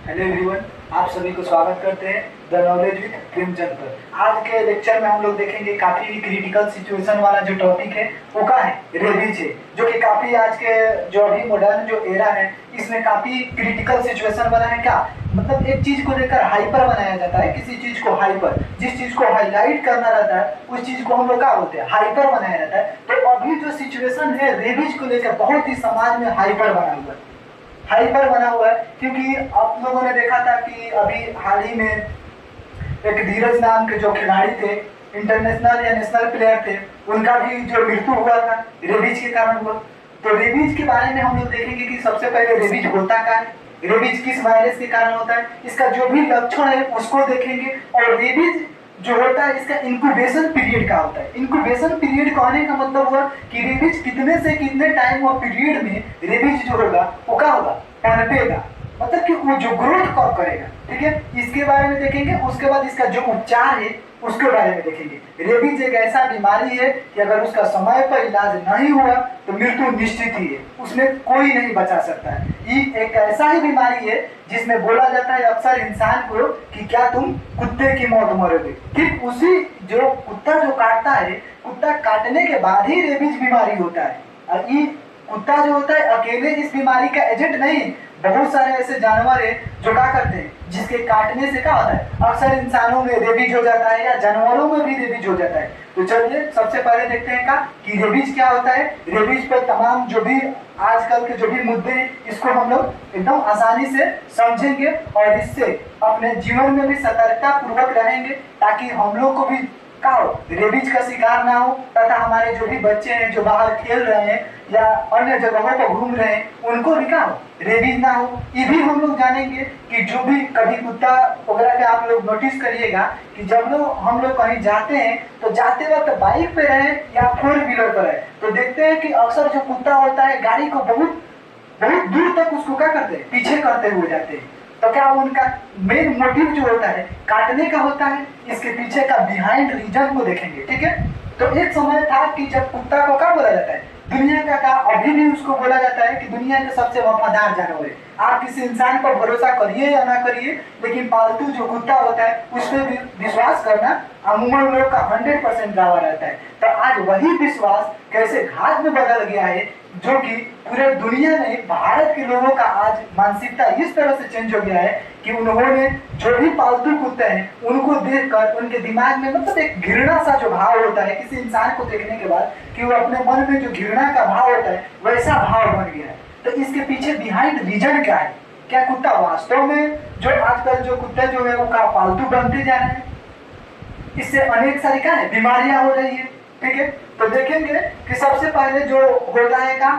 Hello everyone, आप सभी को स्वागत करते हैं द नॉलेज विद प्रेमचंद पर। आज के लेक्चर में हम लोग देखेंगे काफ़ी क्रिटिकल सिचुएशन वाला जो टॉपिक है वो क्या है, रेबीज है, जो कि काफ़ी आज के जो अभी मॉडर्न जो एरा है इसमें काफ़ी क्रिटिकल सिचुएशन बना है। क्या मतलब, एक चीज़ को लेकर हाइपर बनाया जाता है, किसी चीज़ को हाइपर, जिस चीज़ को हाईलाइट करना रहता है उस चीज़ को हम लोग क्या बोलते हैं, हाइपर बनाया जाता है। तो अभी जो सिचुएशन है रेबीज को लेकर बहुत ही समाज में हाइपर बना हुआ है, हाइपर बना हुआ है। क्योंकि आप लोगों ने देखा था कि अभी हाल ही में एक धीरज नाम के जो खिलाड़ी थे, इंटरनेशनल या नेशनल प्लेयर थे, उनका भी जो मृत्यु हुआ था रेबीज के कारण हुआ। तो रेबीज के बारे में हम लोग देखेंगे कि सबसे पहले रेबीज होता क्या है, रेबीज किस वायरस के कारण होता है, इसका जो भी लक्षण है उसको देखेंगे। और रेबीज जो होता है इसका इंक्यूबेशन पीरियड का होता है। इंक्यूबेशन पीरियड कहने का मतलब हुआ कि रेबीज कितने से कितने टाइम और पीरियड में रेबीज जो होगा वो क्या होगा, पनपेगा, मतलब कि वो जो ग्रोथ कब करेगा। ठीक है, इसके बारे में देखेंगे। उसके बाद इसका जो उपचार है उसके बारे में देखेंगे। रेबीज एक ऐसा बीमारी है कि अगर उसका समय पर इलाज नहीं हुआ तो मृत्यु निश्चित ही है, उसमें कोई नहीं बचा सकता है। ये एक ऐसा ही बीमारी है जिसमें बोला जाता है अक्सर इंसान को कि क्या तुम कुत्ते की मौत मरोगे। ठीक उसी जो कुत्ता जो काटता है, कुत्ता काटने के बाद ही रेबीज बीमारी होता है। और ये कुत्ता जो होता है अकेले इस बीमारी का एजेंट नहीं है, बहुत सारे ऐसे जानवर है जो क्या करते हैं, जिसके काटने से क्या होता है, अक्सर इंसानों में रेबीज हो जाता है या जानवरों में भी रेबीज हो जाता है। तो चलिए सबसे पहले देखते हैं कि रेबीज क्या होता है। रेबीज पर तमाम जो भी आजकल के जो भी मुद्दे हैं इसको हम लोग एकदम आसानी से समझेंगे और इससे अपने जीवन में भी सतर्कता पूर्वक रहेंगे, ताकि हम लोग को भी क्या हो, रेबीज का शिकार ना हो, तथा हमारे जो भी बच्चे हैं जो बाहर खेल रहे हैं या अन्य जगहों पर घूम रहे हैं उनको भी क्या हो, रेबीज ना हो। ये भी हम लोग जानेंगे कि जो भी कभी कुत्ता वगैरह का आप लोग नोटिस करिएगा कि जब हम लोग कहीं जाते हैं तो जाते वक्त बाइक पे रहे या फोर व्हीलर पर रहे तो देखते हैं कि अक्सर जो कुत्ता होता है गाड़ी को बहुत बहुत दूर तक उसको क्या करते हैं, पीछे करते हुए जाते हैं। तो क्या उनका मेन मोटिव जो होता है काटने का होता है, इसके पीछे का बिहाइंड रीजन को देखेंगे। ठीक है, तो एक समय था कि जब कुत्ता को क्या बोला जाता है, दुनिया का अभी भी उसको बोला जाता है कि दुनिया के सबसे वफादार जानवर है। आप किसी इंसान पर भरोसा करिए या ना करिए, लेकिन पालतू जो कुत्ता होता है उस पर भी विश्वास करना अमूमन लोग का 100% दावा रहता है। तो आज वही विश्वास कैसे घात में बदल गया है, जो कि पूरे दुनिया में भारत के लोगों का आज मानसिकता इस तरह से चेंज हो गया है कि उन्होंने जो भी पालतू कुत्ते हैं उनको देखकर उनके दिमाग में मतलब एक घृणा सा जो भाव होता है किसी इंसान को देखने के बाद, कि वो अपने मन में जो घृणा का भाव होता है वैसा भाव बन गया है। तो इसके पीछे बिहाइंड रीजन क्या है, क्या कुत्ता वास्तव में जो आजकल जो कुत्ते जो है वो का पालतू बनते जा रहे हैं, इससे अनेक सारी क्या है बीमारियां हो रही है। ठीक है, तो देखेंगे कि सबसे पहले जो होता है का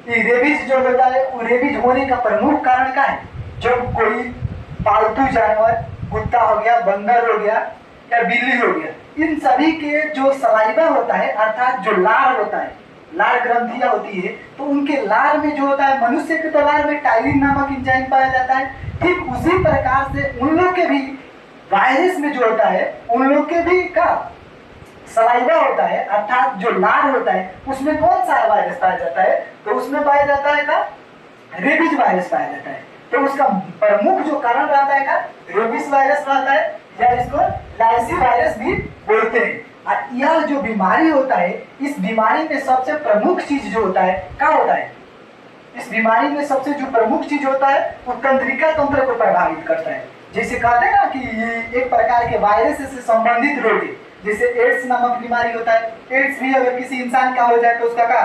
रेबीज जो होता है, वो रेबीज होने का प्रमुख कारण क्या है, जब कोई पालतू जानवर कुत्ता हो गया, बंदर हो गया या बिल्ली हो गया, इन सभी के जो सलाइवा होता है अर्थात जो लार होता है, लार ग्रंथियां होती है, तो उनके लार में जो होता है, मनुष्य के तो लार में टायरिन नामक एंजाइम पाया जाता है। ठीक उसी प्रकार से उन लोग के भी वायरस में जो होता है, उन लोग के भी का सलाइवा होता है अर्थात जो लार होता है, उसमें कौन सा वायरस पाया जाता है, तो उसमें पाया जाता है का रेबीज वायरस पाया जाता है। तो उसका प्रमुख जो कारण रहता है का रेबीज वायरस रहता है, या इसको लाइसी वायरस भी बोलते हैं। और यह जो बीमारी होता है, इस बीमारी में सबसे प्रमुख चीज जो होता है क्या होता है, इस बीमारी में सबसे जो प्रमुख चीज होता है वो तंत्रिका तंत्र को प्रभावित करता है। जैसे कहते हैं ना कि ये एक प्रकार के वायरस से संबंधित रोग है, जैसे एड्स नामक बीमारी होता है। एड्स भी अगर किसी इंसान का हो जाए तो उसका क्या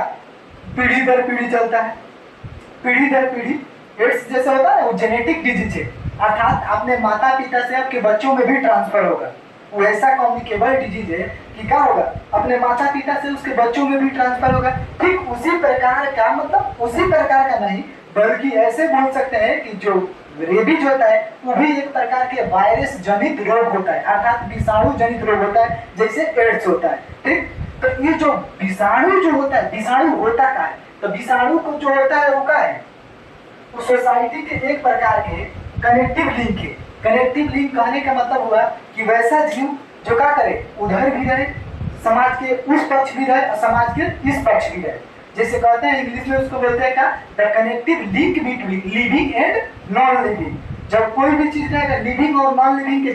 पीढ़ी दर पीढ़ी चलता है, पीढ़ी दर पीढ़ी। एड्स जैसे होता है वो जेनेटिक डिजीज है, अर्थात अपने माता पिता से आपके बच्चों में भी ट्रांसफर होगा। वो ऐसा कम्युनिकेबल डिजीज है कि क्या होगा, अपने माता पिता से उसके बच्चों में भी ट्रांसफर होगा। ठीक उसी प्रकार का, मतलब उसी प्रकार का नहीं बल्कि ऐसे बोल सकते हैं कि जो रेबीज होता है वो भी एक प्रकार के वायरस जनित रोग होता है, अर्थात विषाणु जनित रोग होता है, जैसे एड्स होता है। ठीक, तो ये जो विषाणु जो होता है, विषाणु होता क्या है, तो विषाणु को जो होता है वो क्या है, वो सोसाइटी के एक प्रकार के कनेक्टिव लिंक है। कनेक्टिव लिंक कहने का मतलब हुआ कि वैसा जीव जो क्या करे, उधर भी रहे, समाज के उस पक्ष भी रहे और समाज के इस पक्ष भी रहे। जैसे कहते हैं इंग्लिश में उसको बोलते हैं क्या, the connective link between living and non living. जब कोई भी चीज रहेगा लिविंग और नॉन लिविंग के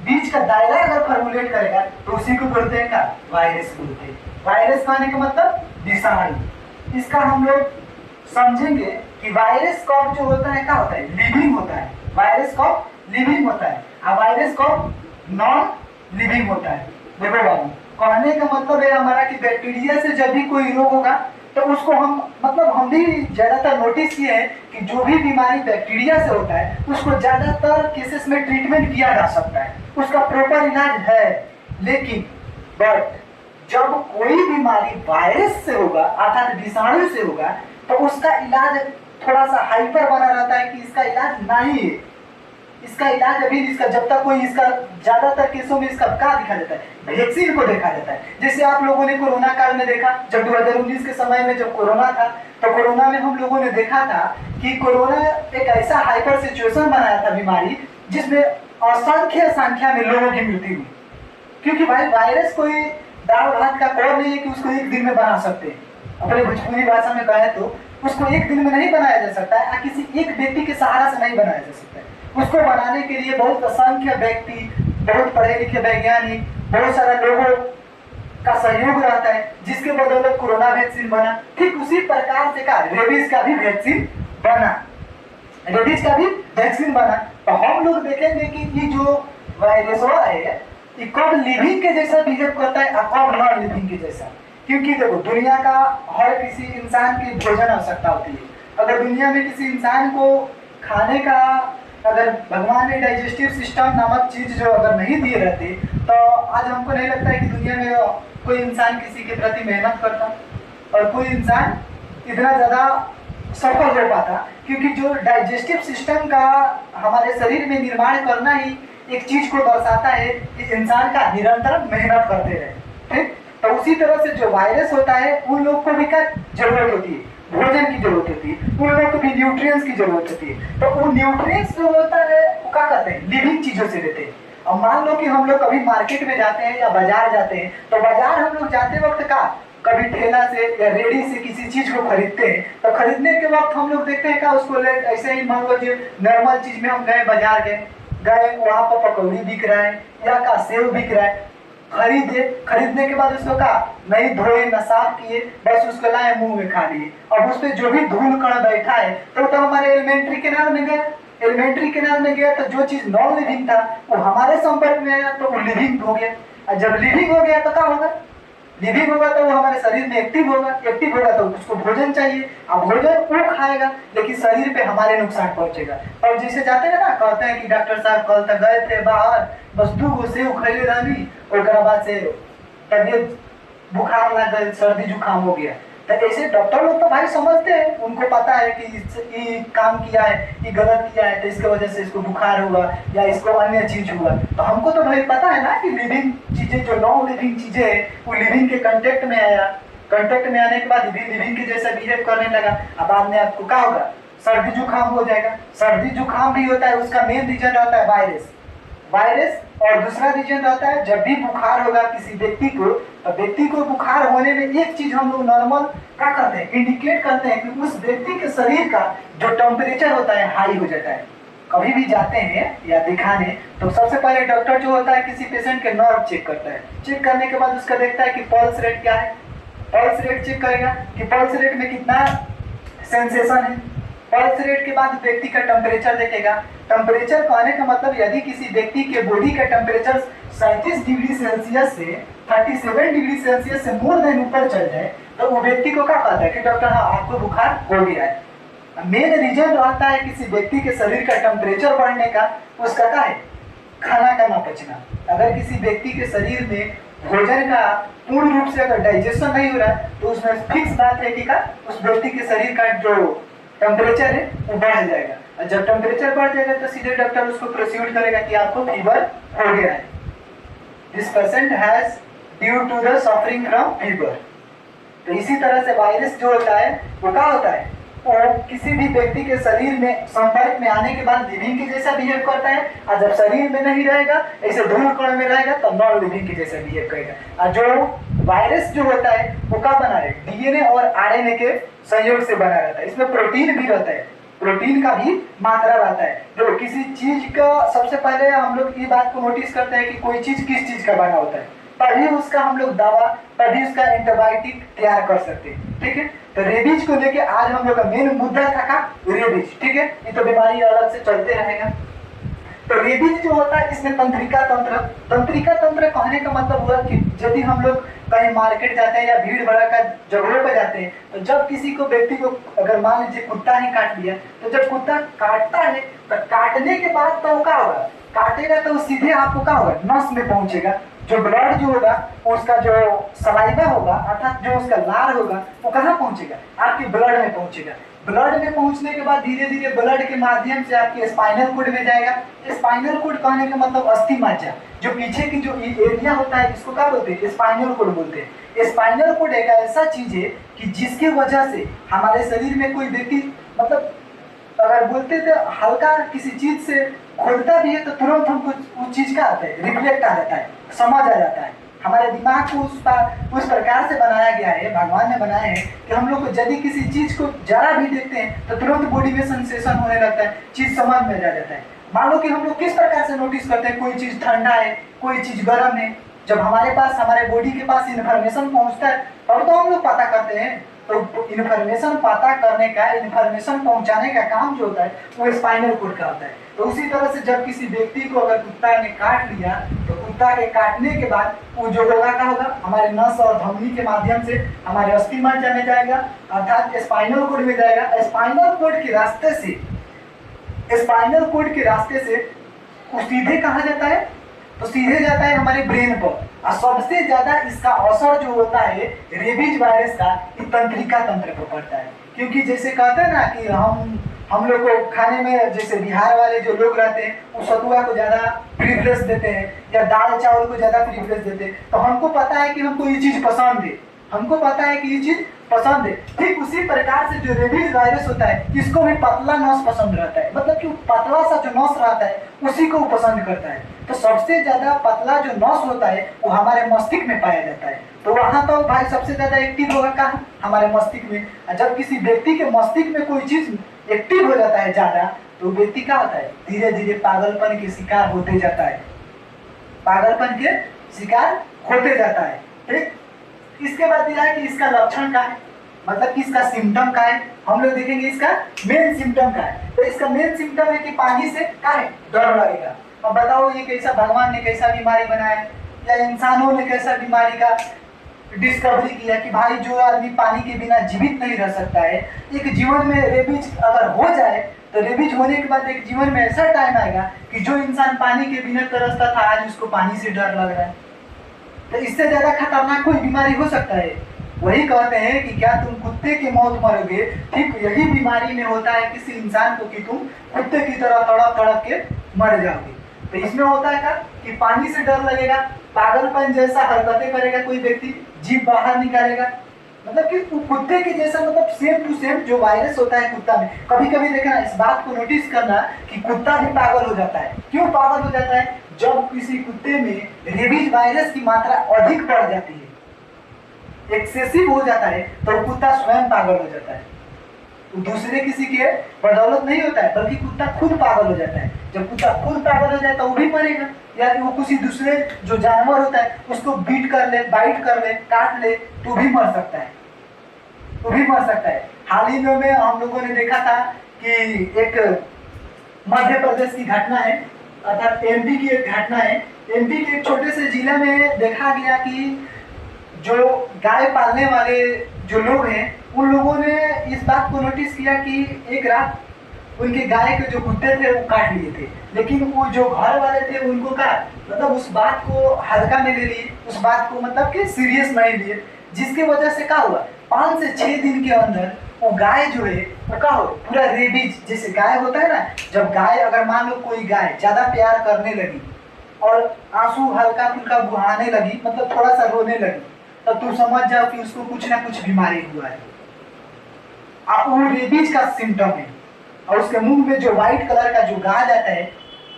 बीच का दायरा अगर फॉर्मुलेट करेगा तो उसी को बोलते हैं क्या, वायरस बोलते हैं। वायरस कहने का मतलब विषाणु। इसका हम लोग समझेंगे कि वायरस कॉप जो होता है क्या होता है, लिविंग होता है। वायरस कॉप लिविंग होता है और वायरस कॉप नॉन लिविंग होता है। देखो बाबू, कहने का मतलब है हमारा कि बैक्टीरिया से जब भी कोई रोग होगा तो उसको हम भी ज्यादातर नोटिस किए हैं कि जो भी बीमारी बैक्टीरिया से होता है उसको ज्यादातर केसेस में ट्रीटमेंट किया जा सकता है, उसका प्रॉपर इलाज है। लेकिन बट जब कोई बीमारी वायरस से होगा अर्थात विषाणु से होगा तो उसका इलाज थोड़ा सा हाइपर बना रहता है कि इसका इलाज नहीं है, इसका इलाज अभी इसका जब तक कोई इसका ज्यादातर केसों में इसका क्या देखा जाता है, वैक्सीन को देखा जाता है। जैसे आप लोगों ने कोरोना काल में देखा, जब 2019 के समय में जब कोरोना था तो कोरोना में हम लोगों ने देखा था कि कोरोना एक ऐसा हाइपर सिचुएशन बनाया था बीमारी जिसमें असंख्य संख्या में लोगों की मृत्यु हुई। क्योंकि भाई वायरस कोई दाल भात का कौर नहीं है कि उसको एक दिन में बना सकते हैं। अपने भोजपुरी भाषा में कहें तो उसको एक दिन में नहीं बनाया जा सकता है, किसी एक व्यक्ति के सहारा से नहीं बनाया जा सकता है। उसको बनाने के लिए बहुत असंख्य व्यक्ति, बहुत पढ़े लिखे वैज्ञानिक, बहुत सारे लोगों का सहयोग रहता है, जिसके बदौलत कोरोना वैक्सीन बना। ठीक उसी प्रकार से का रेबीज का भी वैक्सीन बना, रेबीज का भी वैक्सीन बना। तो हम लोग देखेंगे कि ये जो वायरस है ये कब लिविंग के जैसा बिहेव करता है और कब नॉन लिविंग के जैसा। क्योंकि देखो दुनिया का हर किसी इंसान की भोजन आवश्यकता होती है। अगर दुनिया में किसी इंसान को खाने का अगर भगवान ने डाइजेस्टिव सिस्टम नामक चीज जो अगर नहीं दिए रहते तो आज हमको नहीं लगता है कि दुनिया में कोई इंसान किसी के प्रति मेहनत करता और कोई इंसान इतना ज़्यादा सफल हो पाता। क्योंकि जो डाइजेस्टिव सिस्टम का हमारे शरीर में निर्माण करना ही एक चीज को दर्शाता है कि इंसान का निरंतर मेहनत करते रहे। ठीक, तो उसी तरह से जो वायरस होता है उन लोग को भी क्या जरूरत होती है, भोजन की जरूरत होती है, उन लोग को भी न्यूट्रिएंट्स की जरूरत होती है। तो वो न्यूट्रिएंट्स जो होता है वो क्या करते हैं, लिविंग चीजों से लेते हैं। अब मान लो कि हम लोग कभी मार्केट में जाते हैं या बाजार जाते हैं तो बाजार हम लोग जाते वक्त का कभी ठेला से या रेडी से किसी चीज को खरीदते हैं तो खरीदने के वक्त हम लोग देखते हैं का उसको ले ऐसे ही मान लो जो नॉर्मल चीज में हम गए बाजार गए वहाँ पर पकौड़ी बिक रहा है या का सेव बिक रहा है, खरीदने के बाद उसको का नहीं धोए न साफ किए, बस उसको लाए मुंह में खा लिए। अब उस पर जो भी धूल कण बैठा है तो हमारे एलिमेंट्री केनाल में गया, एलिमेंट्री केनाल में गया तो जो चीज नॉन लिविंग था वो हमारे संपर्क में आया तो वो लिविंग हो गया। और जब लिविंग हो गया तो क्या होगा, लिविंग होगा तो वो हमारे शरीर में एक्टिव होगा तो उसको भोजन चाहिए। अब भोजन वो खाएगा लेकिन शरीर पे हमारे नुकसान पहुंचेगा। और जैसे जाते हैं ना, कहते हैं कि डॉक्टर साहब कल तक गए थे बाहर, बस 2 सेव खैले रही और बाद से तबियत बुखार लग गई, सर्दी जुकाम हो गया। तो ऐसे डॉक्टर लोग तो भाई समझते हैं, उनको पता है कि ये काम किया है, ये गलत किया है तो इसके वजह से इसको बुखार हुआ या इसको अन्य चीज हुआ। तो हमको तो भाई पता है ना कि लिविंग चीजें जो नॉन लिविंग चीजें है वो लिविंग के कांटेक्ट में आया, कांटेक्ट में आने के बाद भी लिविंग के जैसा बिहेव करने लगा। अब बाद में आपको क्या होगा, सर्दी जुकाम हो जाएगा। सर्दी जुकाम भी होता है, उसका मेन रीजन रहता है वायरस। और दूसरा रीजन रहता है जब भी बुखार होगा किसी व्यक्ति को तो व्यक्ति को बुखार होने में एक चीज हम लोग नॉर्मल क्या करते हैं, इंडिकेट करते हैं कि उस व्यक्ति के शरीर का जो टेम्परेचर होता है हाई हो जाता है। कभी भी जाते हैं या दिखाने तो सबसे पहले डॉक्टर जो होता है किसी पेशेंट के नर्व चेक करता है, चेक करने के बाद उसका देखता है कि पल्स रेट क्या है, पल्स रेट चेक करेगा कि पल्स रेट में कितना सेंसेशन है। पल्स रेट के बाद व्यक्ति का टेम्परेचर देखेगा। टेम्परेचर कहने का मतलब यदि किसी व्यक्ति के बॉडी का टेम्परेचर 37 डिग्री सेल्सियस से 37 डिग्री सेल्सियस से मोर देन ऊपर चल जाए तो वो व्यक्ति को क्या कहता है कि डॉक्टर हाँ आपको बुखार हो गया है। मेन रीजन रहता है किसी व्यक्ति के शरीर का टेम्परेचर बढ़ने का, उसका क्या है, खाना का ना पचना। अगर किसी व्यक्ति के शरीर में भोजन का पूर्ण रूप से अगर डाइजेशन नहीं हो रहा है तो उसमें फिक्स बात है कि उस व्यक्ति के शरीर का जो टेम्परेचर है वो बढ़ जाएगा। और जब टेम्परेचर बढ़ जाएगा तो सीधे डॉक्टर उसको प्रोसीड करेगा कि आपको फीवर हो गया है, this patient has due to the suffering from fever. तो इसी तरह से वायरस जो होता है वो क्या होता है, वो किसी भी व्यक्ति के शरीर में संपर्क में आने के बाद लिविंग के जैसा बिहेव करता है और जब शरीर में नहीं रहेगा ऐसे धूल कण में रहेगा तो नॉन लिविंग के जैसा बिहेव करेगा। और जो वायरस जो होता है वो क्या बना है, डीएनए और आरएनए के संयोग से बना रहता है। इसमें प्रोटीन भी रहता है, प्रोटीन का भी मात्रा रहता है। जो किसी चीज का सबसे पहले हम लोग ये बात को नोटिस करते हैं कि कोई चीज किस चीज का बना होता है, तभी उसका हम लोग दवा, तभी उसका एंटीबायोटिक तैयार कर सकते हैं। ठीक है, तो रेबीज को लेके आज हम लोग का मेन मुद्दा था रेबीज। ठीक है, ये तो बीमारी अलग से चलते रहेगा। तो रेबीज जो होता है इसमें तंत्रिका तंत्र कहने का मतलब हुआ कि यदि हम लोग कहीं मार्केट जाते हैं या भीड़ भड़का जगहों पर जाते हैं, तो जब किसी को व्यक्ति को अगर मान लीजिए कुत्ता ही काट लिया, तो जब कुत्ता काटता है तो काटने के बाद तो क्या होगा, काटेगा तो सीधे आपको क्या होगा, नस में पहुंचेगा। जो ब्लड जो होगा, उसका जो सलाइवा होगा अर्थात जो उसका लार होगा, वो कहाँ पहुंचेगा, आपके ब्लड में पहुंचेगा। ब्लड में पहुंचने के बाद धीरे धीरे ब्लड के माध्यम से आपके स्पाइनल कोड में जाएगा। स्पाइनल कोड कहने का मतलब अस्थि मज्जा, जो पीछे की जो एरिया होता है इसको क्या बोलते हैं, स्पाइनल कोड बोलते हैं। स्पाइनल कोड एक ऐसा चीज है कि जिसके वजह से हमारे शरीर में कोई व्यक्ति मतलब अगर बोलते थे हल्का किसी चीज से खोलता भी है तो तुरंत हमको उस चीज का आता है, रिफ्लेक्ट आ जाता है, समझ आ जाता है। हमारे दिमाग को उस प्रकार से बनाया गया है, भगवान ने बनाया है कि हम लोग को यदि किसी चीज को जरा भी देखते हैं तो तुरंत बॉडी में सेंसेशन होने लगता है, चीज समझ में आ जाता है। मान लो कि हम लोग किस प्रकार से नोटिस करते हैं कोई चीज ठंडा है, कोई चीज गर्म है, जब हमारे पास हमारे बॉडी के पास इन्फॉर्मेशन पहुंचता है तब तो हम लोग पता करते हैं। तो इन्फॉर्मेशन पता करने का, इन्फॉर्मेशन पहुंचाने का काम जो होता है वो स्पाइनल कोड का होता है। तो उसी तरह से जब किसी व्यक्ति को अगर कुत्ता ने काट लिया तो कुत्ता के काटने के बाद वो जो होगा क्या होगा, हमारे नस और धमनी के माध्यम से हमारे अस्थि मज्जा में जाएगा अर्थात स्पाइनल कोड में जाएगा। स्पाइनल कोड के रास्ते से वो सीधे कहाँ जाता है, तो सीधे जाता है हमारे ब्रेन पर। और सबसे ज्यादा इसका असर जो होता है रेबीज वायरस का तंत्रिका तंत्र पर पड़ता है। क्योंकि जैसे कहते हैं ना कि हम लोग को खाने में, जैसे बिहार वाले जो लोग रहते हैं वो सतुआ को ज्यादा प्रिफरेंस देते हैं या दाल चावल को ज्यादा प्रिफरेंस देते हैं, तो हमको पता है कि हमको ये चीज पसंद है, हमको पता है कि ये चीज पसंद है। ठीक उसी प्रकार से जो रेबीज वायरस होता है इसको भी पतला नस पसंद रहता है, मतलब कि पतला सा जो नस रहता है उसी को पसंद करता है। तो सबसे ज्यादा पतला जो नस होता है वो हमारे मस्तिष्क में पाया जाता है। तो वहां तो भाई सबसे ज्यादा एक्टिव होगा कहाँ, हमारे मस्तिष्क में। जब किसी व्यक्ति के मस्तिष्क में कोई चीज एक्टिव हो जाता है ज्यादा, तो व्यक्ति क्या होता है, धीरे धीरे पागलपन के शिकार होते जाता है, पागलपन के शिकार होते जाता है। ठीक, इसके बाद दिया है कि इसका लक्षण क्या है, मतलब कि इसका सिम्टम क्या है। हम लोग देखेंगे इसका मेन सिम्टम क्या है। तो इसका मेन सिम्टम है कि पानी से क्या है, डर लगेगा। अब बताओ ये कैसा भगवान ने कैसा बीमारी बनाया या इंसानों ने कैसा बीमारी का डिस्कवरी किया कि भाई जो आदमी पानी के बिना जीवित नहीं रह सकता है, एक जीवन में रेबीज अगर हो जाए तो रेबीज होने के बाद एक जीवन में ऐसा टाइम आएगा कि जो इंसान पानी के बिना तरसता था आज उसको पानी से डर लग रहा है। तो इससे ज्यादा खतरनाक कोई बीमारी हो सकता है। वही कहते हैं कि क्या तुम कुत्ते की मौत मरोगे, ठीक यही बीमारी में होता है किसी इंसान को कि तुम कुत्ते की तरह तड़प तड़प के मर जाओगे। तो इसमें होता है क्या कि पानी से डर लगेगा, पागलपन जैसा हरकतें करेगा कोई व्यक्ति, जीभ बाहर निकालेगा, मतलब कि कुत्ते के जैसा, मतलब सेम टू सेम जो वायरस होता है कुत्ता में। कभी कभी देखना, इस बात को नोटिस करना कि कुत्ता भी पागल हो जाता है। क्यों पागल हो जाता है, जब किसी कुत्ते में रेबीज वायरस की मात्रा अधिक बढ़ जाती है, एक्सेसिव हो जाता है, तो कुत्ता स्वयं पागल हो जाता है। तो दूसरे किसी के बदौलत नहीं होता है, बल्कि कुत्ता खुद पागल हो जाता है। जब कुत्ता खुद पागल हो जाए तो वो भी मरेगा, या वो किसी दूसरे जो जानवर होता है उसको बीट कर ले, बाइट कर ले, काट ले तो भी मर सकता है, तो भी मर सकता है। हाल ही में हम लोगों ने देखा था कि एक मध्य प्रदेश की घटना है, अर्थात एमपी की एक घटना है। एमपी के एक छोटे से जिला में देखा गया कि जो गाय पालने वाले जो लोग हैं उन लोगों ने इस बात को नोटिस किया कि एक रात उनके गाय के जो कुत्ते थे वो काट लिए थे, लेकिन वो जो घर वाले थे उनको क्या, मतलब उस बात को हल्का में ले लिए, उस बात को मतलब कि सीरियस नहीं लिए, जिसकी वजह से क्या हुआ, 5 से 6 दिन के अंदर वो गाय जो है वो क्या हो, पूरा रेबीज जैसे गाय होता है ना, जब गाय अगर मान लो कोई गाय ज्यादा प्यार करने लगी और आंसू हल्का फुल्का बहाने लगी, मतलब थोड़ा सा रोने लगी, तो तू समझ जाओ कि उसको कुछ ना कुछ बीमारी हुआ है, वो रेबीज का सिम्टम है। और उसके मुंह में जो व्हाइट कलर का जो गाज आता है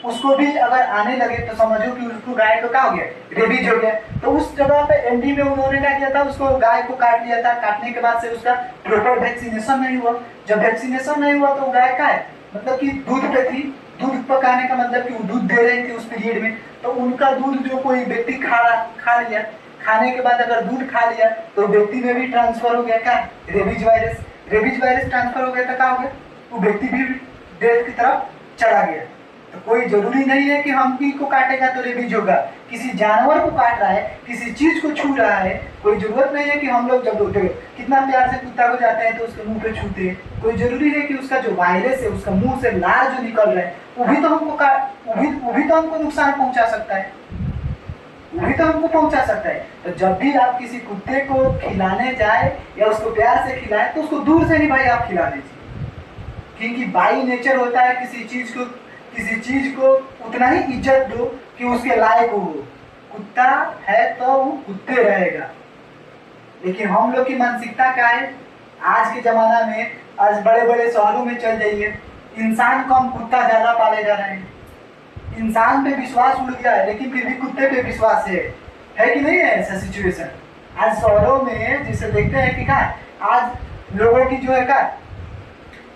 उसको भी अगर आने लगे तो समझो कि उसको गाय को क्या हो गया, रेबीज हो गया। तो उस जगह पे एमपी में उन्होंने क्या किया था, उसको गाय को काट लिया था। काटने के बाद से उसका प्रॉपर वैक्सीनेशन नहीं हुआ, जब वैक्सीनेशन नहीं हुआ तो गाय का है मतलब कि दूध पे थी, दूध पकाने का मतलब कि वो दूध दे रही थी उस पीरियड में, तो उनका दूध जो कोई व्यक्ति खा लिया, खाने के बाद अगर दूध खा लिया तो व्यक्ति में भी ट्रांसफर हो गया क्या, rabies virus. Rabies virus transfer हो गया तो क्या हो गया, वो व्यक्ति भी डेथ की तरफ चला गया। तो कोई जरूरी नहीं है कि हम की को काटेगा तो रेबीज होगा, किसी जानवर को काट रहा है, किसी चीज को छू रहा है, कोई जरूरत नहीं है कि हम लोग जब देखो कितना प्यार से कुत्ता को जाते हैं तो उसके मुंह पे छूते हैं, कोई जरूरी है कि उसका जो वायरस है उसका मुंह से लार जो निकल रहा है वो भी तो हमको नुकसान पहुंचा सकता है, वही तो हमको पहुंचा सकता है। तो जब भी आप किसी कुत्ते को खिलाने जाए या उसको प्यार से खिलाएं तो उसको दूर से नहीं भाई आप खिला दीजिए, क्योंकि बाई नेचर होता है किसी चीज को उतना ही इज्जत दो कि उसके लायक हो। कुत्ता है तो वो कुत्ते रहेगा। लेकिन हम लोग की मानसिकता क्या है आज के जमाना में, आज बड़े बड़े शहरों में चल जाइए, इंसान कम कुत्ता ज्यादा पाले जा रहे हैं, इंसान पे विश्वास उड़ गया है लेकिन फिर भी कुत्ते पे विश्वास है कि नहीं है ऐसा सिचुएशन। आज शहरों में जिसे देखते हैं कि क्या आज लोगों की जो है क्या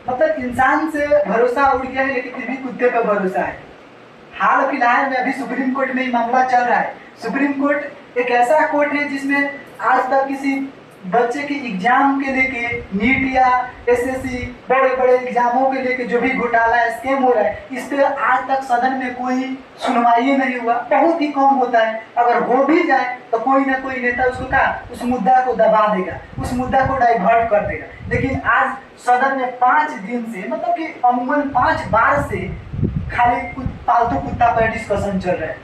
मतलब इंसान से भरोसा उड़ गया है लेकिन फिर भी कुत्ते पे भरोसा है। हाल फिलहाल में अभी सुप्रीम कोर्ट में मामला चल रहा है। सुप्रीम कोर्ट एक ऐसा कोर्ट है जिसमें आज तक किसी बच्चे के एग्जाम के लेके नीट या एसएससी बड़े बड़े एग्जामों के लेके जो भी घोटाला है स्कैम हो रहा है इस पे आज तक सदन में कोई सुनवाई नहीं हुआ, बहुत ही कम होता है। अगर हो भी जाए तो कोई ना कोई नेता उसको क्या उस मुद्दा को दबा देगा, उस मुद्दा को डाइवर्ट कर देगा। लेकिन आज सदन में 5 दिन से मतलब कि अमूमन 5 बार से खाली पालतू कुत्ता पर डिस्कशन चल रहा है,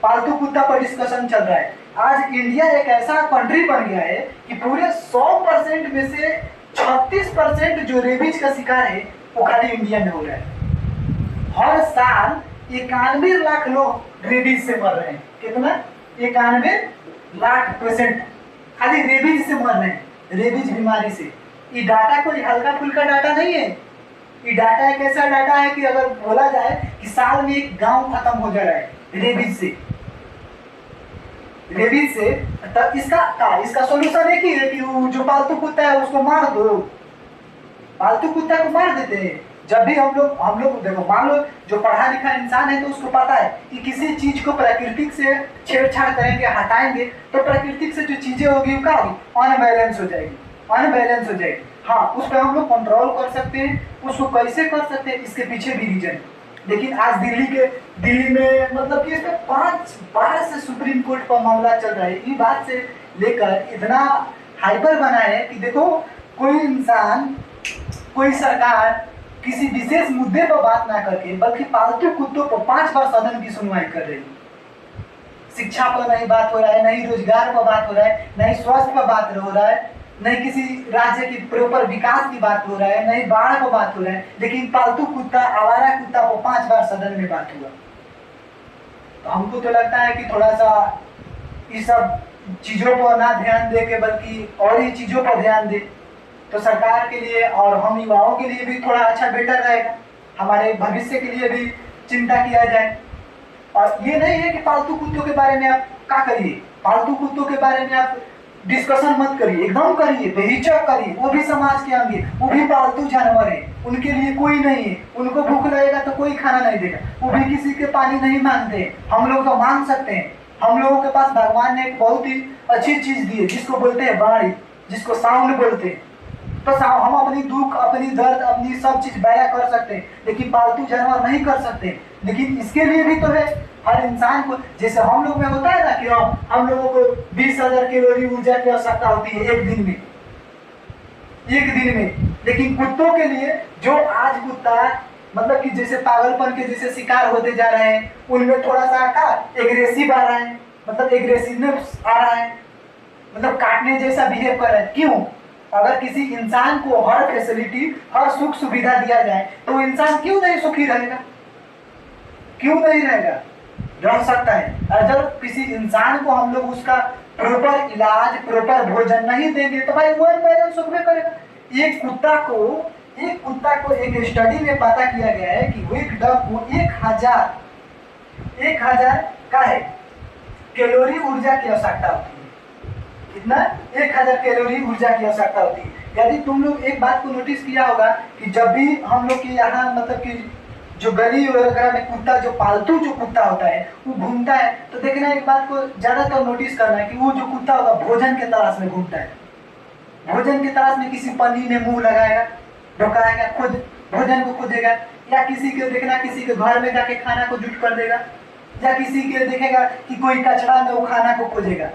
पालतू कुत्ता पर डिस्कशन चल रहा है। आज इंडिया एक ऐसा कंट्री बन गया है कि पूरे 100% में से 36% जो रेबीज का शिकार है वो खाली इंडिया में हो रहा है। हर साल 91 लाख लोग रेबीज से मर रहे हैं। कितना? 91 लाख पेशेंट खाली रेबीज से मर रहे हैं, रेबीज बीमारी से। ये डाटा कोई हल्का फुल्का डाटा नहीं है, ये डाटा एक ऐसा डाटा है कि अगर बोला जाए कि साल में एक गांव खत्म हो जा रहा है रेबीज से तो इसका सोल्यूशन एक ही है कि वो जो पालतू कुत्ता है उसको मार दो, पालतू कुत्ता को मार देते हैं। जब भी हम लोग देखो मान लो जो पढ़ा लिखा इंसान है तो उसको पता है कि किसी चीज को प्राकृतिक से छेड़छाड़ करेंगे हटाएंगे तो प्राकृतिक से जो चीजें होगी वो क्या होगी अनबैलेंस हो जाएगी। हाँ उस पर हम लोग कंट्रोल कर सकते हैं, उसको कैसे कर सकते हैं इसके पीछे भी रीजन। लेकिन आज दिल्ली में मतलब कि इस पे 5 बार से सुप्रीम कोर्ट का मामला चल रहा है। ये बात से लेकर इतना हाइपर बना है कि देखो कोई इंसान कोई सरकार किसी विशेष मुद्दे पर बात ना करके बल्कि पालतू कुत्तों पर 5 बार सदन की सुनवाई कर रही है। शिक्षा पर नहीं बात हो रहा है, नहीं रोजगार पर बात हो रहा है, नहीं स्वास्थ्य पर बात हो रहा है, नहीं किसी राज्य की प्रॉपर विकास की बात हो रहा है, नहीं बाढ़ को बात हो रहा है, लेकिन पालतू कुत्ता आवारा कुत्ता को 5 बार सदन में बात हुआ। तो हमको तो लगता है कि थोड़ा सा इस सब चीजों पर ना ध्यान दे के बल्कि और ही चीजों पर ध्यान दे तो सरकार के लिए और हम युवाओं के लिए भी थोड़ा अच्छा बेटर रहेगा, हमारे भविष्य के लिए भी चिंता किया जाए। और ये नहीं है कि पालतू कुत्तों के बारे में आप क्या करिए, पालतू कुत्तों के बारे में आप डिस्कशन मत करिए, एकदम करिए, बेहिचक करिए। वो भी समाज के अंग है, वो भी पालतू जानवर है, उनके लिए कोई नहीं है, उनको भूख लगेगा तो कोई खाना नहीं देगा, वो भी किसी के पानी नहीं मांगते, हम लोग तो मांग सकते हैं। हम लोगों के पास भगवान ने एक बहुत ही अच्छी चीज दी है जिसको बोलते हैं वाणी, जिसको साउंड बोलते हैं। तो हम अपनी दुख अपनी दर्द अपनी सब चीज बयां कर सकते हैं, लेकिन पालतू जानवर नहीं कर सकते। लेकिन इसके लिए भी तो है हर इंसान को, जैसे हम लोग में होता है ना कि हम लोगों को 20,000 कैलोरी ऊर्जा की आवश्यकता होती है एक दिन में। लेकिन कुत्तों के लिए जो आज कुत्ता मतलब कि जैसे पागलपन के जैसे शिकार होते जा रहे हैं उनमें थोड़ा सा का एग्रेसिव आ रहा है, मतलब एग्रेसिवनेस आ रहा है, मतलब काटने जैसा बिहेव कर रहा है। क्यों? अगर किसी इंसान को हर फैसिलिटी हर सुख सुविधा दिया जाए तो इंसान क्यों नहीं सुखी रहेगा, क्यों नहीं रहेगा, रह सकता है। अगर किसी इंसान को हम लोग उसका प्रॉपर इलाज प्रॉपर भोजन नहीं देंगे तो भाई वो बैलेंस सुख में करेगा। एक कुत्ता को एक स्टडी में पता किया गया है कि एक डॉग को 1000 का है कैलोरी ऊर्जा की आवश्यकता होती है। कितना? 1000 कैलोरी ऊर्जा की आवश्यकता होती है। यदि तुम लोग एक बात को नोटिस किया होगा कि जब भी हम लोग के यहाँ मतलब कि जो गली वगैरह में कुत्ता, जो पालतू जो कुत्ता होता है वो घूमता है, तो देखना एक बात को ज़्यादातर नोटिस करना है कि वो जो कुत्ता होगा भोजन के तलाश में घूमता है। भोजन की तलाश में किसी पन्नी में मुंह लगाएगा, ढुकाएगा, खुद भोजन को खोजेगा, या किसी के देखना किसी के घर में जाके खाना को जुट कर देगा, या किसी के देखेगा कि कोई कचरा में वो खाना को खोजेगा।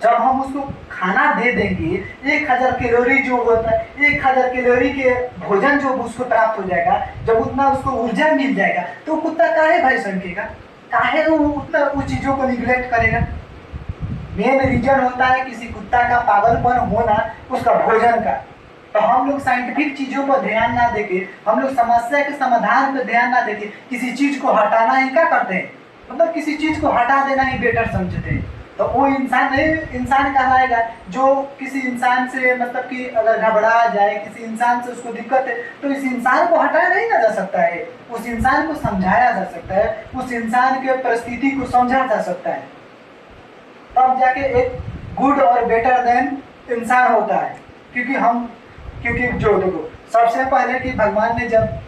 जब हम उसको खाना दे देंगे 1000 कैलोरी जो होता है, 1000 कैलोरी के भोजन जो उसको प्राप्त हो जाएगा, जब उतना उसको ऊर्जा मिल जाएगा तो कुत्ता काहे भाई सनकेगा, काहे वो उतना उस चीज़ों को निगलेक्ट करेगा। मेन रीजन होता है किसी कुत्ता का पागलपन होना उसका भोजन का। तो हम लोग साइंटिफिक चीज़ों पर ध्यान ना देके, हम लोग समस्या के समाधान पर ध्यान ना देके किसी चीज़ को हटाना ही क्या करते हैं, मतलब किसी चीज़ को हटा देना ही बेटर समझते हैं। तो वो इंसान नहीं इंसान कहलाएगा जो किसी इंसान से मतलब कि अगर घबरा जाए, किसी इंसान से उसको दिक्कत है तो इस इंसान को हटाया नहीं ना जा सकता है, उस इंसान को समझाया जा सकता है, उस इंसान के परिस्थिति को समझा जा सकता है, तब जाके एक गुड और बेटर देन इंसान होता है। क्योंकि जो देखो सबसे पहले कि भगवान ने जब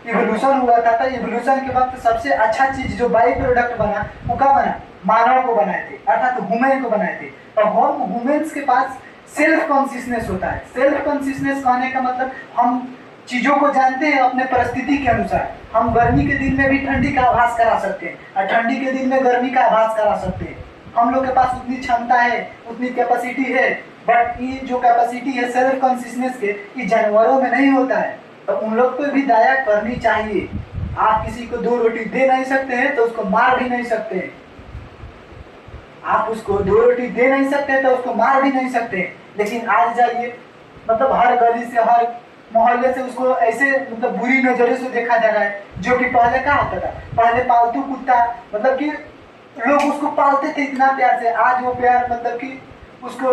इवोल्यूशन हुआ था तो इवोल्यूशन के वक्त सबसे अच्छा चीज जो बाई प्रोडक्ट बना वो क्या बना, मानव को बनाए थे, अर्थात ह्यूमन को बनाए थे। और हम ह्यूमन्स के पास सेल्फ कॉन्शियसनेस होता है। सेल्फ कॉन्शियसनेस कहने का मतलब हम चीज़ों को जानते हैं अपने परिस्थिति के अनुसार। हम गर्मी के दिन में भी ठंडी का आभास करा सकते हैं और ठंडी के दिन में गर्मी का आभास करा सकते हैं। हम लोग के पास उतनी क्षमता है, उतनी कैपेसिटी है, बट ये जो कैपेसिटी है सेल्फ कॉन्शियसनेस के, ये जानवरों में नहीं होता है। तो उन लोग को भी दया करनी चाहिए। आप किसी को 2 रोटी दे नहीं सकते हैं तो उसको मार भी नहीं सकते हैं। आप उसको 2 रोटी दे नहीं सकते तो उसको मार भी नहीं सकते। लेकिन आज जाइए मतलब हर गली से, हर मोहल्ले से उसको ऐसे मतलब बुरी नज़रों से देखा जा रहा है, जो कि पहले क्या होता था। पहले पालतू कुत्ता मतलब कि लोग उसको पालते थे इतना प्यार से, आज वो प्यार मतलब कि उसको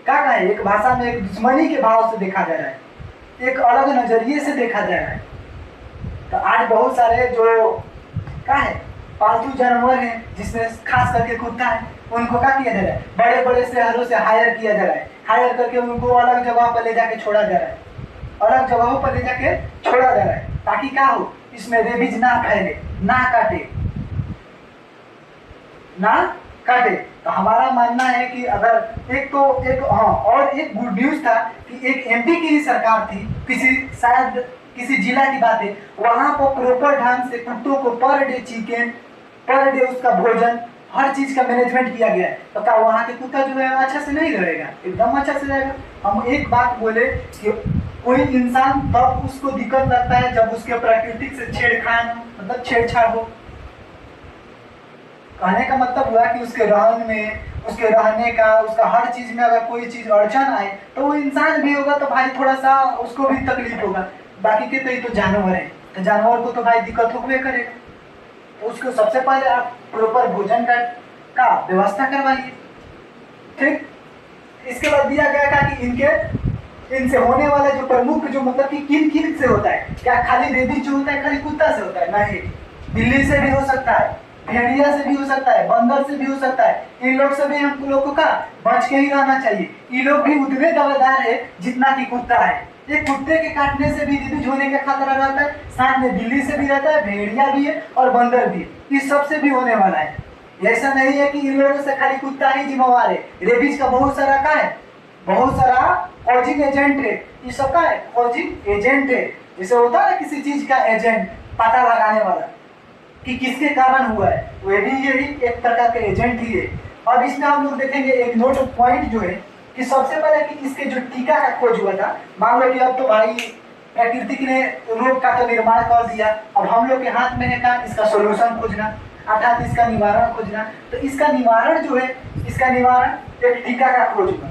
क्या कहें, एक भाषा में एक दुश्मनी के भाव से देखा जा रहा है, एक अलग नज़रिए से देखा जा रहा है। तो आज बहुत सारे जो क्या है पालतू जानवर हैं, जिसमें खास करके कुत्ता है, उनको क्या किया जा रहा है, बड़े बड़े शहरों से हायर किया जा रहा है। हायर करके उनको अलग जगह पर ले जाके छोड़ा जा रहा है, अलग जगहों पर ले जाके छोड़ा जा रहा है, ताकि क्या हो, इसमें रेबीज ना फैले, ना काटे। तो हमारा मानना है कि अगर एक और एक गुड न्यूज़ था कि एक एमपी की ही सरकार थी, शायद किसी जिला की बात है, वहाँ पर प्रॉपर ढंग से कुत्तों को per day chicken, per day उसका भोजन, हर चीज़ का मैनेजमेंट किया गया है। तो क्या वहाँ के कुत्ता जो है अच्छा से नहीं रहेगा? एकदम अच्छा से रहेगा। हम एक बात बोले कि कोई इंसान तब उसको दिक्कत लगता है जब उसके प्राकृतिक से छेड़खान मतलब छेड़छाड़ हो। कहने का मतलब हुआ कि उसके रहन में, उसके रहने का, उसका हर चीज़ में अगर कोई चीज़ अड़चन आए तो वो इंसान भी होगा तो भाई थोड़ा सा उसको भी तकलीफ होगा। बाकी के तो ये तो जानवर है, तो जानवर को तो भाई दिक्कत होवे करेगा। तो उसको सबसे पहले आप प्रॉपर भोजन का व्यवस्था करवाइए, ठीक। इसके बाद दिया गया था कि इनसे होने वाला जो प्रमुख जो मतलब कि किन से होता है, क्या खाली रेबीज जो होता है खाली कुत्ता से होता है? नहीं, बिल्ली से भी हो सकता है, भेड़िया से भी हो सकता है, बंदर से भी हो सकता है। इन लोग से भी हम लोग को का बच के ही रहना चाहिए। ये लोग भी उतने दवादार है जितना कि कुत्ता है। ये कुत्ते के काटने से भी रेबीज होने का खतरा रहता है, साथ में बिल्ली से भी रहता है, भेड़िया भी है और बंदर भी है। इस सब से भी होने वाला है। ऐसा नहीं है कि इन लोगों से खाली कुत्ता ही जिम्मेवार है। रेबीज का बहुत सारा का है, बहुत सारा फॉर्जिंग एजेंट है। ये सब का है फॉर्जिंग एजेंट है। जैसे होता है किसी चीज का एजेंट, पता लगाने वाला कि किसके कारण हुआ है, वह भी यही एक प्रकार के एजेंट ही है। अब इसमें हम लोग देखेंगे एक नोट पॉइंट जो है कि सबसे पहले कि इसके जो टीका का खोज हुआ था, मान लो कि अब तो भाई प्रकृति ने रोग का तो निर्माण कर दिया, अब हम लोग के हाथ में है का इसका सोल्यूशन खोजना, अर्थात इसका निवारण खोजना। तो इसका निवारण जो है, इसका निवारण एक टीका का खोज हुआ,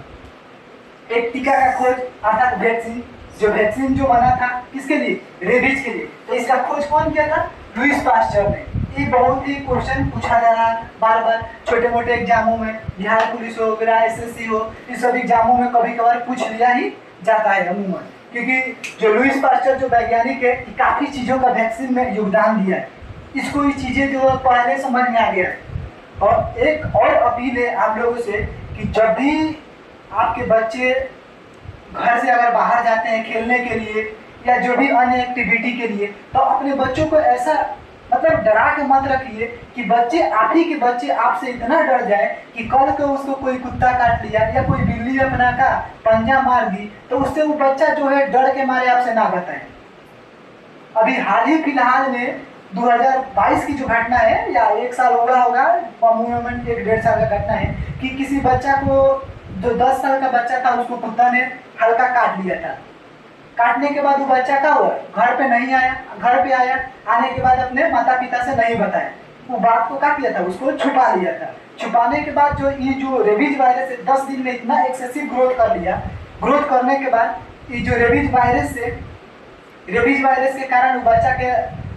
एक टीका का खोज अर्थात वैक्सीन। जो वैक्सीन जो बना था किसके लिए? रेबीज के लिए। तो इसका खोज कौन किया था? लुईस पास्चर ने। ये बहुत ही क्वेश्चन पूछा जा रहा है बार बार छोटे मोटे एग्जामों में, बिहार पुलिस हो गया, एसएससी हो, इस सब एग्जामों में कभी कभार पूछ लिया ही जाता है अमूमन। क्योंकि जो लुईस पास्चर जो वैज्ञानिक है, काफ़ी चीज़ों का वैक्सीन में योगदान दिया है। इसको ये चीज़ें जो पहले समझ में आ गया है। और एक और अपील है आप लोगों से कि जब भी आपके बच्चे घर से अगर बाहर जाते हैं खेलने के लिए या जो भी अन्य एक्टिविटी के लिए, तो अपने बच्चों को ऐसा मतलब डरा के मत रखिए कि बच्चे आप ही के बच्चे आपसे इतना डर जाए कि कल को उसको कोई कुत्ता काट लिया या कोई बिल्ली अपना का पंजा मार दी तो उससे वो बच्चा जो है डर के मारे आपसे ना बताए। अभी हाल ही फिलहाल में 2022 की जो घटना है या 1 साल हुआ होगा, अमूमन 1-1.5 साल का घटना है कि किसी बच्चा को जो 10 साल का बच्चा था उसको कुत्ता ने हल्का काट लिया था। काटने के बाद वो बच्चा क्या हुआ, घर पे नहीं आया, घर पे आया, आने के बाद अपने माता पिता से नहीं बताया, वो बात को क्या किया था, उसको छुपा लिया था। छुपाने के बाद जो रेबीज वायरस है 10 दिन में इतना एक्सेसिव ग्रोथ कर लिया। ग्रोथ करने के बाद ये जो रेबीज वायरस के कारण वो बच्चा के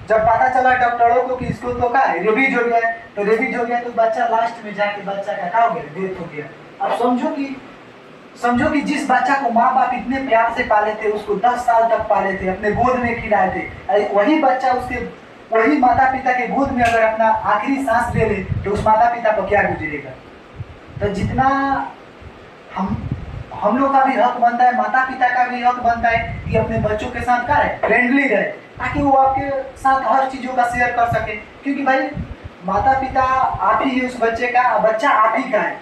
जब पता चला डॉक्टरों को कि इसको तो क्या रेबीज हो गया है, तो रेबीज हो गया तो बच्चा लास्ट में जाके बच्चा का क्या हो गया, डेथ हो गया। अब समझो कि जिस बच्चा को माँ बाप इतने प्यार से पाले थे, उसको 10 साल तक पाले थे, अपने गोद में खिलाए थे, वही बच्चा वही माता पिता के गोद में अगर अपना आखिरी सांस ले ले तो उस माता पिता पर क्या गुजरेगा। तो जितना हम लोग का भी हक बनता है, माता पिता का भी हक बनता है कि अपने बच्चों के साथ क्या रहे, फ्रेंडली रहे, ताकि वो आपके साथ हर चीज़ों का शेयर कर सके। क्योंकि भाई माता पिता आप ही उस बच्चे का, बच्चा आप ही का है,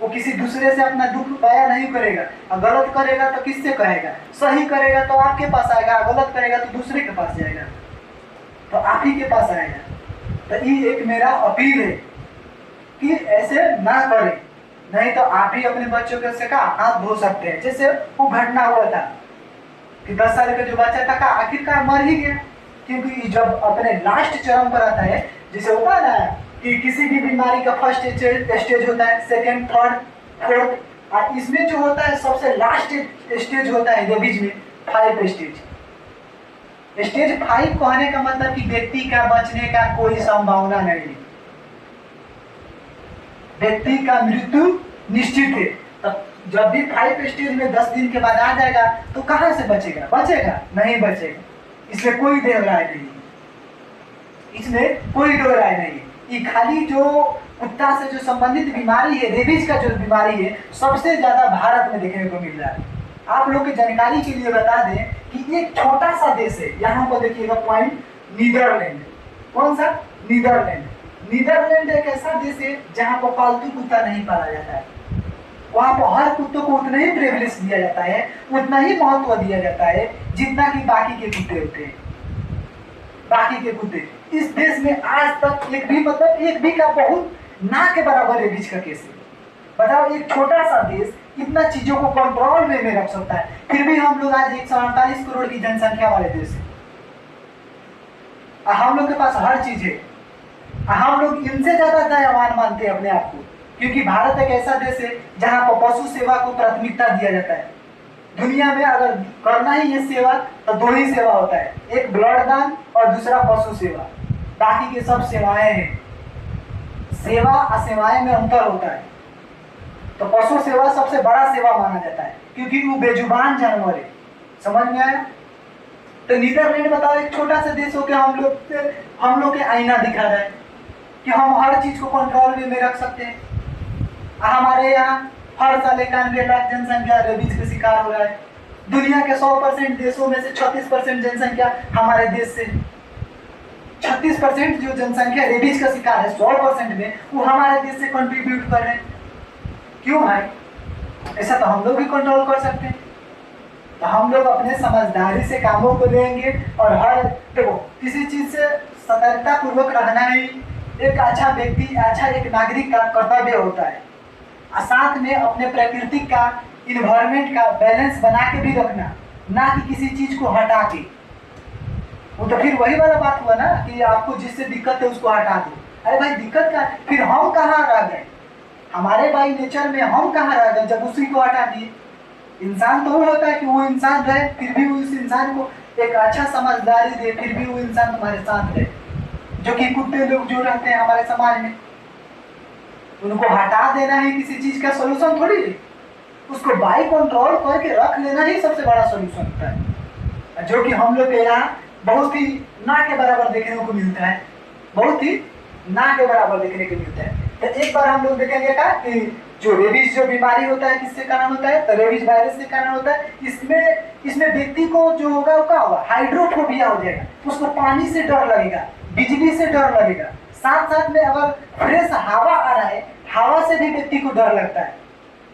वो किसी दूसरे से अपना दुख बयां नहीं करेगा। और गलत करेगा तो किससे कहेगा, सही करेगा तो आपके पास आएगा, गलत करेगा तो दूसरे के पास जाएगा, तो आप ही के पास आएगा। तो ये एक मेरा अपील है कि ऐसे ना करें, नहीं तो आप ही अपने बच्चों के से का हाथ धो सकते हैं। जैसे वो घटना हुआ था कि 10 साल का जो बच्चा था का आखिरकार मर ही गया, क्योंकि जब अपने लास्ट चरम पर आता है, जैसे होता है ना कि किसी भी बीमारी का फर्स्ट स्टेज होता है, सेकेंड, थर्ड, फोर्थ, और इसमें जो होता है सबसे लास्ट स्टेज होता है रेबीज में 5 स्टेज। स्टेज 5 कहने का मतलब कि व्यक्ति का बचने का कोई संभावना नहीं, व्यक्ति का मृत्यु निश्चित है। तब जब भी 5 स्टेज में 10 दिन के बाद आ जाएगा तो कहां से बचेगा, नहीं बचेगा। इसमें कोई देर राय नहीं, इसमें कोई दो राय नहीं। ये खाली जो कुत्ता से जो संबंधित बीमारी है, रेबीज का जो बीमारी है, सबसे ज्यादा भारत में देखने को मिल रहा है। आप लोग की जानकारी के लिए बता दें कि एक छोटा सा देश है, यहाँ पर देखिएगा पॉइंट, नीदरलैंड। कौन सा? नीदरलैंड एक ऐसा देश है जहाँ पर पालतू कुत्ता नहीं पाला जाता है। वहाँ पर हर कुत्तों को उतना ही प्रिविलेज दिया जाता है, उतना ही महत्व दिया जाता है जितना कि बाकी के कुत्ते होते हैं। बाकी के कुत्ते इस देश में आज तक एक भी का बहुत ना के बराबर रेबीज का केस है। बताओ, एक छोटा सा देश इतना चीजों को कंट्रोल में रख सकता है, फिर भी हम लोग आज 148 करोड़ की जनसंख्या वाले देश है। हम लोग के पास हर चीज है, हम लोग इनसे ज्यादा दयावान मानते हैं अपने आप को, क्योंकि भारत एक ऐसा देश है जहां पर पशु सेवा को प्राथमिकता दिया जाता है। दुनिया में अगर करना ही है सेवा तो 2 ही सेवा होता है, एक ब्लड दान और दूसरा पशु सेवा। बाकी के सब सेवाएं हैं, सेवा और सेवाएं में अंतर होता है। तो पशु सेवा सबसे बड़ा सेवा माना जाता है क्योंकि वो बेजुबान जानवर है। समझ में आया? तो नीदरलैंड बताओ, एक छोटा सा देश हो के हम लोग के आईना दिखा रहा है कि हम हर चीज को कंट्रोल में रख सकते हैं। हमारे यहाँ हर साल 91 लाख जनसंख्या रेबीज का शिकार हो रहा है। दुनिया के 100% देशों में से 36% जनसंख्या हमारे देश से, 36% जो जनसंख्या रेबीज का शिकार है 100% में, वो हमारे देश से कंट्रीब्यूट कर रहे हैं। क्यों भाई? ऐसा तो हम लोग भी कंट्रोल कर सकते हैं। तो हम लोग अपने समझदारी से कामों को लेंगे और हर देखो किसी चीज से सतर्कता पूर्वक रहना ही एक अच्छा व्यक्ति, अच्छा एक नागरिक का कर्तव्य होता है। और साथ में अपने प्राकृतिक का, इन्वायरमेंट का बैलेंस बना के भी रखना, ना कि किसी चीज को हटा के। वो तो फिर वही वाला बात हुआ ना कि आपको जिससे दिक्कत है उसको हटा दो। अरे भाई दिक्कत का फिर हम कहाँ रह गए? हमारे बाई नेचर में हम कहाँ रह गए जब उसी को हटा दिए? इंसान तो वो होता है कि वो इंसान रहे, फिर भी उस इंसान को एक अच्छा समझदारी दे, फिर भी वो इंसान तुम्हारे साथ रहे। जो कि कुत्ते लोग जो रहते हैं हमारे समाज में, उनको हटा देना ही किसी चीज का सोल्यूशन थोड़ी है। उसको बाई कंट्रोल करके रख लेना ही सबसे बड़ा सोल्यूशन होता है, जो कि हम लोग के यहाँ बहुत ही ना के बराबर देखने को मिलता है, बहुत ही ना के बराबर देखने को मिलता है। तो एक बार हम लोग देखेंगे क्या कि जो रेबीज जो बीमारी होता है किसके कारण होता है, तो रेबीज वायरस के कारण होता है। इसमें व्यक्ति को जो होगा वो क्या होगा, हाइड्रोफोबिया हो जाएगा, उसको पानी से डर लगेगा, बिजली से डर लगेगा, साथ साथ में अगर फ्रेश हवा आ रहा है, हवा से भी व्यक्ति को डर लगता है।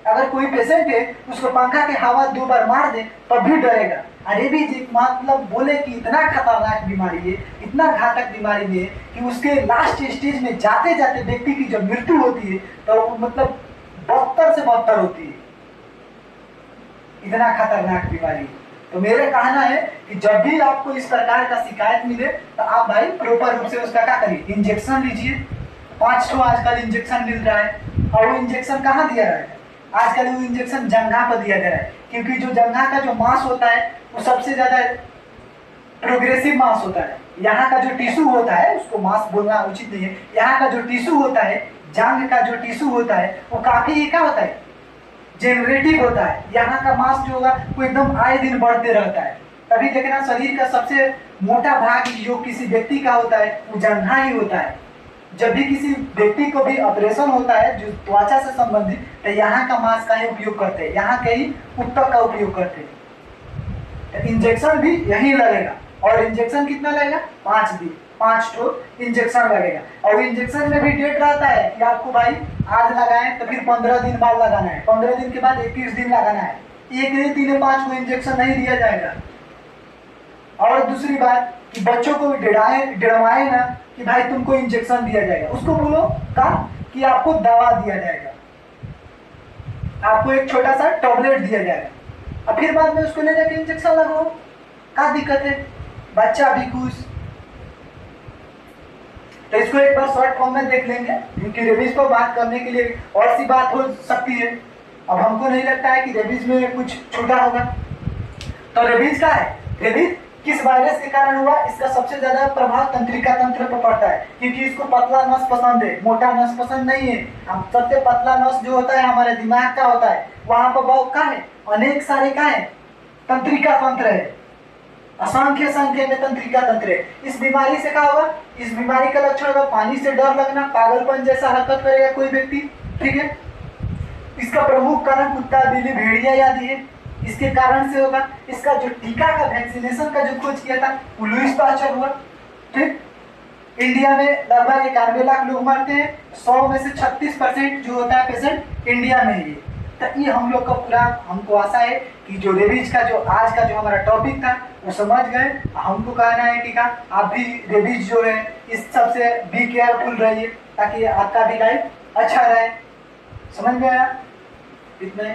अगर कोई पेशेंट है उसको पंखा के हवा 2 बार मार दे तब भी डरेगा। रेबीज एक मतलब बोले कि इतना खतरनाक बीमारी है, इतना घातक बीमारी है कि उसके लास्ट स्टेज में जाते जाते व्यक्ति की जब मृत्यु होती है तो मतलब 72 से 72 होती है, इतना खतरनाक बीमारी है। तो मेरा कहना है कि जब भी आपको इस प्रकार का शिकायत मिले तो आप भाई प्रॉपर रूप से उसका क्या करिए, इंजेक्शन लीजिए। 5 ठो आजकल इंजेक्शन मिल रहा है, और वो इंजेक्शन कहाँ दिया रहा है, आजकल वो इंजेक्शन जंघा पर दिया जा रहा है, क्योंकि जो जंघा का जो मांस होता है वो सबसे ज्यादा प्रोग्रेसिव मांस होता है। यहाँ का जो टिश्यू होता है, उसको मांस बोलना उचित नहीं है, यहाँ का जो टिश्यू होता है, जांघ का जो टिश्यू होता है वो काफी क्या होता है, जेनरेटिव होता है। यहाँ का मांस जो होगा वो एकदम आए दिन बढ़ते रहता है। तभी देखना शरीर का सबसे मोटा भाग जो किसी व्यक्ति का होता है वो जंघा ही होता है। जब भी किसी व्यक्ति को भी ऑपरेशन होता है जो त्वचा से संबंधित, तो यहाँ का मांस का ही उपयोग करते हैं, यहाँ के ही ऊतक का उपयोग करते हैं। तो इंजेक्शन भी यही लगेगा, और इंजेक्शन कितना लगेगा, 5 दिन, 5 ठो इंजेक्शन लगेगा। और इंजेक्शन में भी डेट रहता है कि आपको भाई आज लगाएं तो फिर 15 दिन बाद लगाना है, 15 दिन के बाद 21 दिन लगाना है। एक ही दिन में 5 को इंजेक्शन नहीं दिया जाएगा। और दूसरी बात कि बच्चों को डरवाए ना कि भाई तुमको इंजेक्शन दिया जाएगा, उसको बोलो का कि आपको दवा दिया जाएगा, आपको एक छोटा सा टैबलेट दिया जाएगा, और फिर बाद में उसको ले जाके इंजेक्शन लगाओ। क्या दिक्कत है, बच्चा भी खुश। तो इसको एक बार शॉर्ट फॉर्म में देख लेंगे, क्योंकि रेबीज पर बात करने के लिए और सी बात हो सकती है। अब हमको नहीं लगता है कि रेबीज में कुछ छूटा होगा। तो रेबीज क्या है, रेबीज किस वायरस के कारण हुआ, इसका सबसे ज्यादा प्रभाव तंत्रिका तंत्र पर पड़ता है, क्योंकि इसको पतला नस पसंद है, मोटा नस पसंद नहीं है। हम सबसे पतला नस जो होता है हमारे दिमाग का होता है, वहां पर बहुत का है, अनेक सारे का है, तंत्रिका तंत्र है, असंख्य संख्या में तंत्रिका तंत्र है। इस बीमारी से क्या होगा, इस बीमारी का लक्षण होगा पानी से डर लगना, पागलपन जैसा हरकत करेगा कोई व्यक्ति, ठीक है। इसका प्रमुख कारण कुत्ता, बिल्ली, भेड़िया आदि है, इसके कारण से होगा। इसका जो टीका का वैक्सीनेशन का जो खोज किया था वो लुईस पास्चर हुआ, ठीक। इंडिया में लगभग 91 लाख लोग मरते हैं, 100 में से 36% जो होता है पेशेंट इंडिया में ही। तो ये हम लोग का पूरा, हमको आशा है कि जो रेबीज का जो आज का जो हमारा टॉपिक था वो समझ गए। हमको कहना है कि आप भी रेबीज जो है इस सब से बी केयरफुल रहिए, ताकि आपका भी लाइफ अच्छा रहे। समझ में आया इतने।